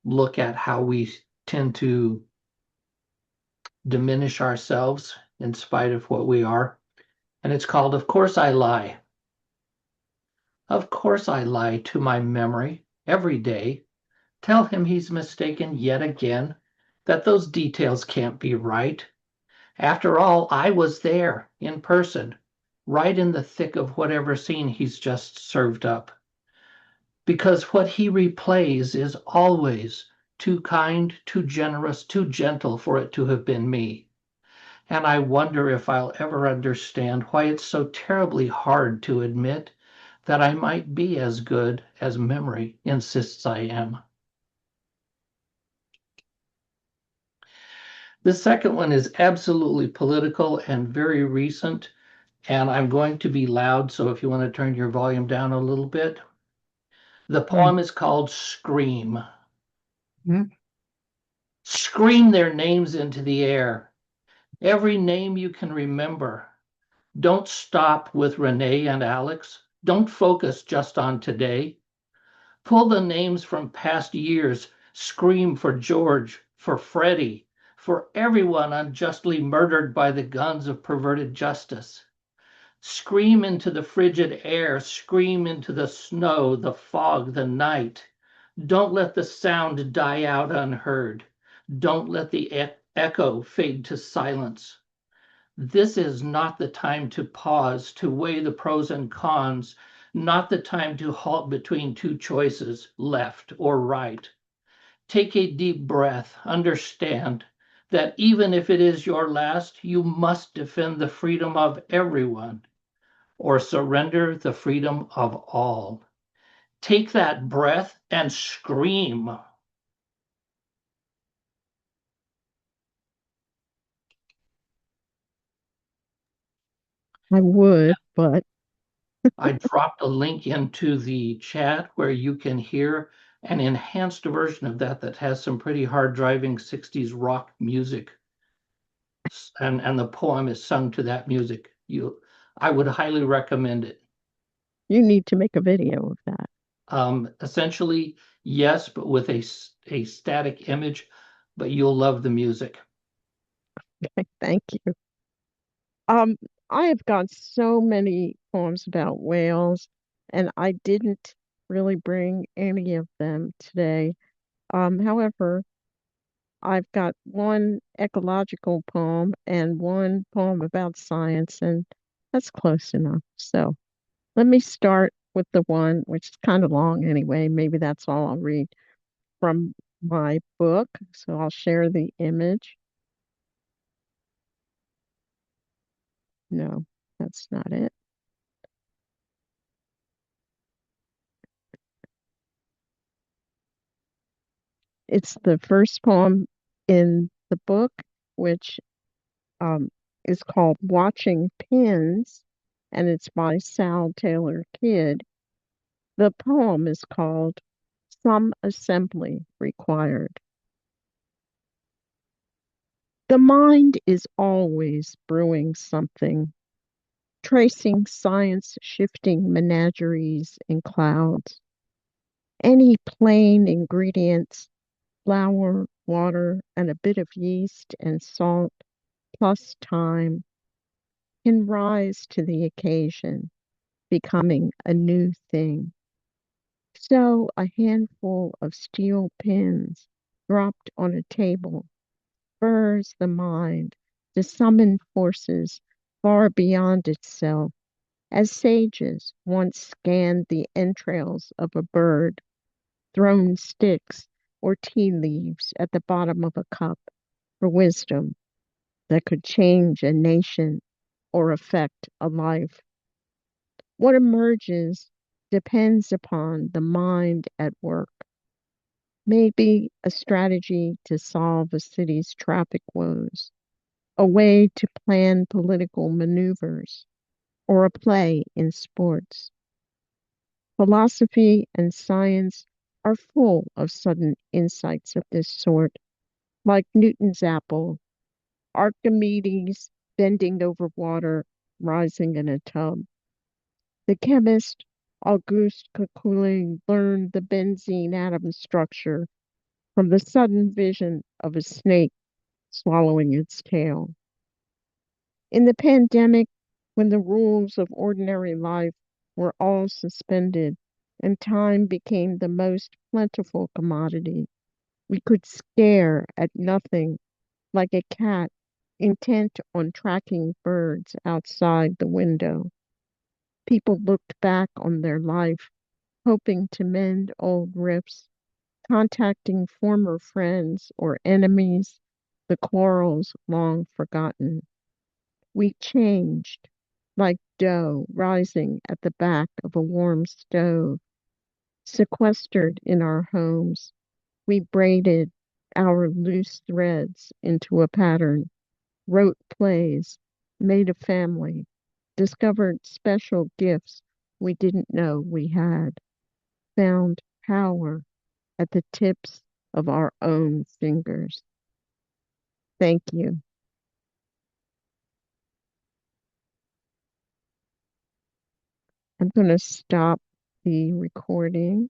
look at how we tend to diminish ourselves in spite of what we are. And it's called Of Course I Lie. Of course I lie to my memory every day. Tell him he's mistaken yet again, that those details can't be right. After all, I was there in person, right in the thick of whatever scene he's just served up. Because what he replays is always too kind, too generous, too gentle for it to have been me. And I wonder if I'll ever understand why it's so terribly hard to admit that I might be as good as memory insists I am. The second one is absolutely political and very recent, and I'm going to be loud, so if you want to turn your volume down a little bit. The poem is called Scream. Scream their names into the air. Every name you can remember. Don't stop with Renee and Alex. Don't focus just on today. Pull the names from past years. Scream for George, for Freddie, for everyone unjustly murdered by the guns of perverted justice. Scream into the frigid air. Scream into the snow, the fog, the night. Don't let the sound die out unheard. Don't let the echo fade to silence. This is not the time to pause, to weigh the pros and cons, not the time to halt between two choices, left or right. Take a deep breath. Understand that even if it is your last, you must defend the freedom of everyone or surrender the freedom of all. Take that breath and scream. I would, but I dropped a link into the chat where you can hear an enhanced version of that has some pretty hard driving 60s rock music. And the poem is sung to that music. I would highly recommend it. you need to make a video of that. Essentially, yes, but with a static image, but you'll love the music. Okay, thank you. Um, I have got so many poems about whales, and I didn't really bring any of them today. However, I've got one ecological poem and one poem about science, and that's close enough. So let me start with the one which is kind of long anyway. Maybe that's all I'll read from my book. So I'll share the image. No, that's not it. It's the first poem in the book, which um, is called Watching Pins, and it's by Sal Taylor Kidd. The poem is called Some Assembly Required. The mind is always brewing something, tracing science shifting menageries in clouds. Any plain ingredients, flour, water, and a bit of yeast and salt, plus time, can rise to the occasion, becoming a new thing. So a handful of steel pins dropped on a table spurs the mind to summon forces far beyond itself, as sages once scanned the entrails of a bird, thrown sticks or tea leaves at the bottom of a cup for wisdom that could change a nation or affect a life. What emerges depends upon the mind at work. Maybe a strategy to solve a city's traffic woes, a way to plan political maneuvers, or a play in sports. Philosophy and science are full of sudden insights of this sort, like Newton's apple, Archimedes bending over water, rising in a tub. The chemist Auguste Kekule learned the benzene atom structure from the sudden vision of a snake swallowing its tail. In the pandemic, when the rules of ordinary life were all suspended and time became the most plentiful commodity, we could stare at nothing like a cat intent on tracking birds outside the window. People looked back on their life, hoping to mend old rifts, contacting former friends or enemies, the quarrels long forgotten. We changed, like dough rising at the back of a warm stove, sequestered in our homes. We braided our loose threads into a pattern, wrote plays, made a family, discovered special gifts we didn't know we had, found power at the tips of our own fingers. Thank you. I'm going to stop the recording.